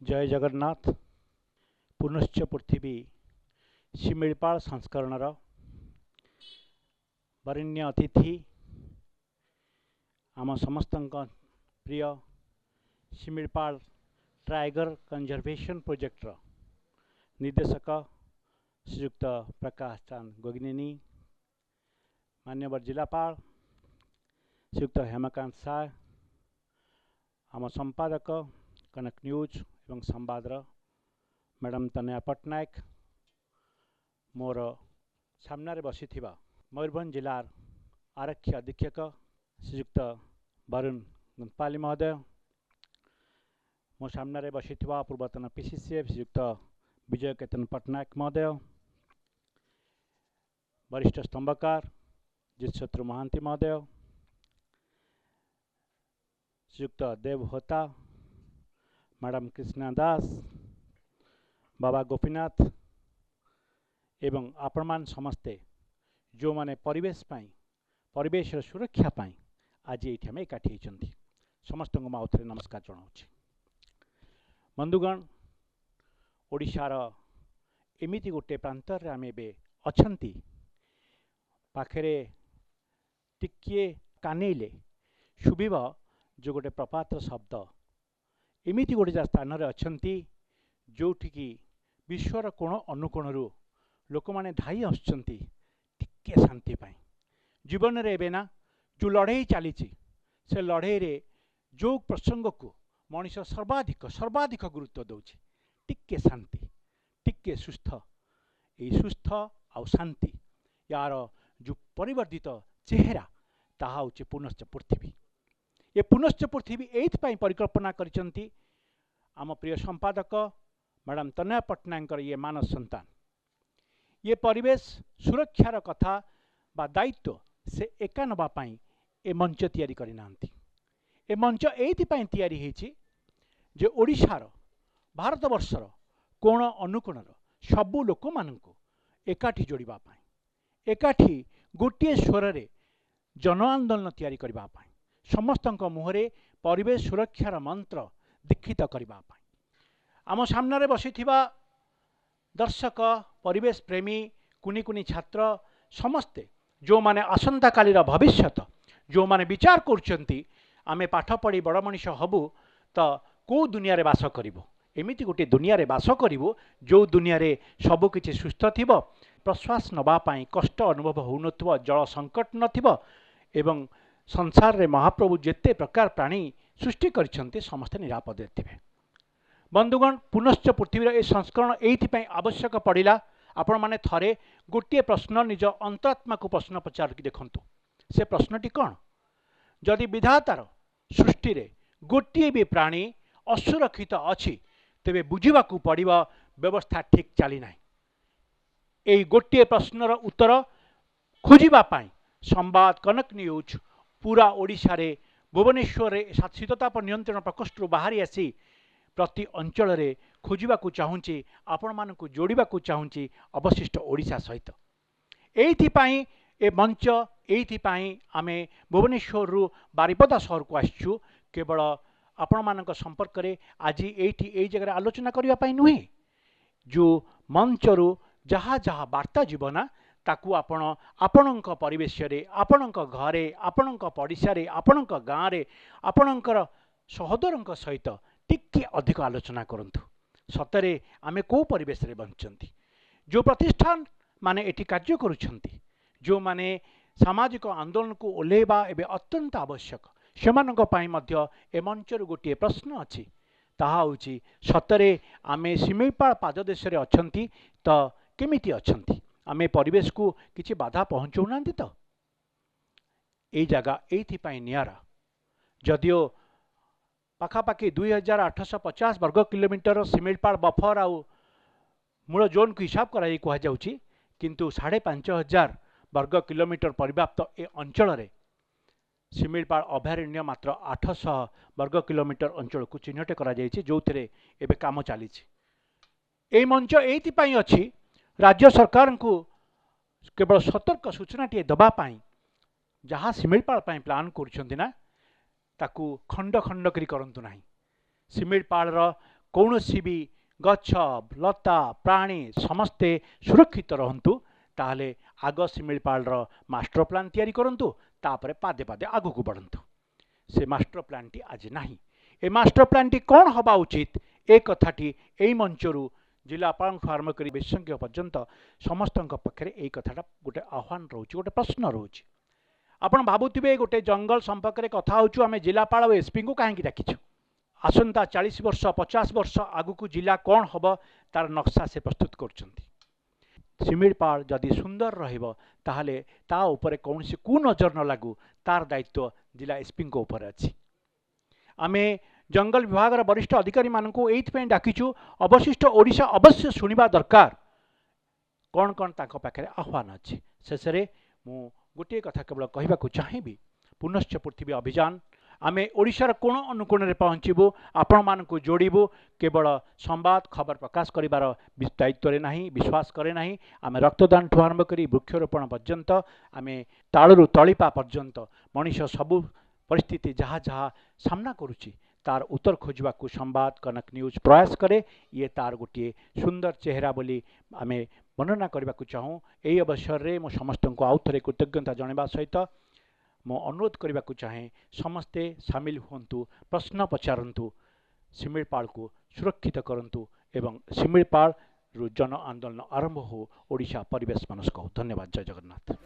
जय जगन्नाथ। पुनश्च पृथ्वी शिमिपाल संस्करणर वरेण्य अतिथि आम समस्त प्रिय शिमिपाल टाइगर कंजर्वेशन प्रोजेक्टर निर्देशक श्रीयुक्त प्रकाश चांद गोगिनेनी, मान्यवर जिलापाल श्रीयुक्त हेमकांत साय, आम संपादक कनक न्यूज एवं संवादर मैडम तनया पट्टनायक, मोर सामने बसी मयूरभंज जिलार आरक्षी अधीक्षक श्रीयुक्त वरुण गुंपाली महोदय, मो सामने बसी पूर्वतन पीसीसीएफ श्रीयुक्त विजय केतन पट्टनायक महोदय, वरिष्ठ स्तंभकार जितशत्रु महांती महोदय, श्रीयुक्त देव होता, मैडम कृष्णा दास, बाबा गोपीनाथ एवं आपण मान समस्ते जो माने परिवेश परिवेश सुरक्षा पाई आज ये आम एकाठी होती समस्त को आउे नमस्कार जनाऊँ। बंधुगण, ओडिशार एमिति गोटे प्रांतर आम ए अच्छी पाखे टिके कानेले शुभिव जो गोटे प्रपात शब्द एमिति गोटे स्थान अच्छी जोठिकी विश्वर कोण अनुकोण लोक मैंने धाई आसुच्चंती टिके शांति पाई। जीवन रे एबे ना जो लड़ाई चली से लड़ाई रे जो प्रसंग को मनीष सर्वाधिक गुरुत्व दौची टिके शांति टिके सुस्थ ये सुस्थ आउ शांति यार जो परिवर्तित चेहरा ताहा होची पुनश्च पृथ्वी। ये पुनश्च पृथ्वी एइथपाई परिकल्पना करिसंती आम प्रिय संपादक मैडम तनया पट्टनायक ये मानस संतान। ये परिवेश सुरक्षार कथा बा दायित्व से एका नवापाई ए मंच तैयारी करिनांती। ए मंच एइथपाई तैयारी हेछि जे ओडिशार भारतवर्षर कोण अनुकोणर सबु लोक मानकु एकाठी जोड़िबा पाई, एकाठी गोटे स्वर रे जन आंदोलन तैयारी करिबा पाई, समस्तक मुहरे परिवेश सुरक्षार मंत्र दीक्षित करने। आम सामने बसी दर्शक परिवेश प्रेमी कुनी कुनी छात्र समस्ते जो माने आसंता कालीर भविष्यत जो माने विचार करछंती आमे पाठ पढ़ी बड़ मनीष हबु तो कौ दुनिया रे बास करिवो, एमिति गोटे दुनिया रे बास करिवो जो दुनिया रे सबु किछि सुस्थ थिबो, प्रश्वास नबा पाई कष्ट अनुभव होउनथबो, जल संकट नथिबो एवं संसार रे महाप्रभु जेते प्रकार प्राणी सृष्टि करछंती समस्त निरापद थे। बंधुगण, पुनश्च पृथ्वीर ए संस्करण एइथपाई आवश्यक पड़िला आपण माने थरे गोटे प्रश्न निज अंतरात्मा को प्रश्न पचारिक देखंतु। से प्रश्नटी कौन? जदि विधातार सृष्टि रे गोटे भी प्राणी असुरक्षित अच्छी तेबे बुझिबाकू पड़िबा व्यवस्था ठीक चली ना। एई गोटे प्रश्नर उत्तर खोजिबा पाई संवाद कनक न्यूज पूरा ओडिशा रे भुवनेश्वर शीतताप नियंत्रण प्रकोष्ठ बाहरी आसी प्रति अंचल रे खोजिबाकू चाहूँची, आपण मानकू जोड़िबाकू चाहूँची अवशिष्ट ओडिशा सहित। एइथिपाई ए मंच एइथिपाई आमे भुवनेश्वर रु बारिपदा शहर को आसछु केवल आपण मानक संपर्क रे आज एइठी एई जगह आलोचना करिया पाई नुहे। जो मंच रु जहाँ जहाँ वार्ता जीवना ताकू आपण आपणक परिवेश रे आपणक घरे आपणक पड़िशा रे आपणक गाँ रे आपणकर सहोदरक सहित टिके अधिक आलोचना करंतु। सतरे आमे को परिवेश रे बंचंती, जो प्रतिष्ठान माने एटी कार्य करूछंती, जो माने सामाजिक आंदोलन को ओल्हेबा एबे अत्यंत आवश्यक सेमानक पाई मध्य ए मंचर गोटे प्रश्न अछि, ताहा होछि सतरे आमे शिमिपाल पाददेश रे अछंती तो केमिति अछंती, आमे परिवेश को किछि बाधा पहुँचौनांती तो ए जगह एइथिपाई नियारा। जदियो पाखापाखि 2850 वर्ग किलोमीटर शिमिपाल बफर आउ मूल जोन को हिसाब कर कहुच्छी, किंतु 5500 वर्ग किलोमीटर परिव्याप्त ए अंचल रे शिमिपाल अभयारण्य मात्र 800 वर्ग किलोमीटर अंचल को चिन्हट करा जायछि, जो थिरे एबे काम चली। ए मंच एइथिपाई अछि राज्य सरकार को केवल सतर्क सूचना टे दबा पाई जहाँ शिमिपाल प्लान कर ताकू खंड खंड करी करंतु नाही। शिमिपाल कौनसी भी गछ लता प्राणी समस्ते सुरक्षित रहंतु ताहले आग शिमिळपाळर मास्टर प्लान तैयारी करंतु तापरे पादे पादे आगु को बढ़ंतु से मास्टर प्लान टी आज नाही ए मास्टर प्लान टी कौन हवा उचित ए कथाटी एई मंचरू जिलापाल आरंभ कर विशेषज्ञ पर्यंत समस्त पक्षरे यही कथाटा गोटे आह्वान रोचे गोटे प्रश्न रोचे आपण भावुवे गोटे जंगल संपर्क में कथा होचु आम जिलापाल और एसपी को कहीं डाकिछु आसंता 40 वर्ष 50 वर्ष आगु जिला कौन हम तार नक्शा से प्रस्तुत कर शिमिळपाल जदि सुंदर रहिबो ताहले ता उपरे कौन से कुनजर न लागू तार दायित्व जिला एसपी उपर अच्छी आमे जंगल विभाग वरिष्ठ अधिकारी मानू ये डाकिचु अवशिष्ट ओडिशा अवश्य शुणा दरकार कौन कौन ताको पाखे आह्वान अच्छी शेष में मु गोटे कथा केवल कहवाक चाहिए पुनश्च पृथ्वी अभियान आमे ओडिशार कोण अनुकोण में पहुँचबू आपण मानक जोड़बू केवल संवाद खबर प्रकाश करिवार दायित्व रे नहीं विश्वास करे नहीं आमे रक्तदान ठू आरंभ करी वृक्षरोपण पर्यंत आमे तालू तलिपा पर्यंत मनीष सबू परिस्थिति जहाँ जहाँ सामना करुच्ची तार उत्तर खोजा संवाद कनक न्यूज प्रयास करे ये तार गोटे सुंदर चेहरा बोली आमे वर्णना करने को चाहूँ यही अवसर में मो समस्त को आउ थे कृतज्ञता जनवा सहित मो अनुरोध करने को चाहे समस्ते सामिल हूँ प्रश्न पचारतु शिमिळपाल को सुरक्षित करंतु एवं शिमिळपाल जन आंदोलन आरंभ हो ओडिशा परिवेश मनस्क हो। धन्यवाद। जय जगन्नाथ।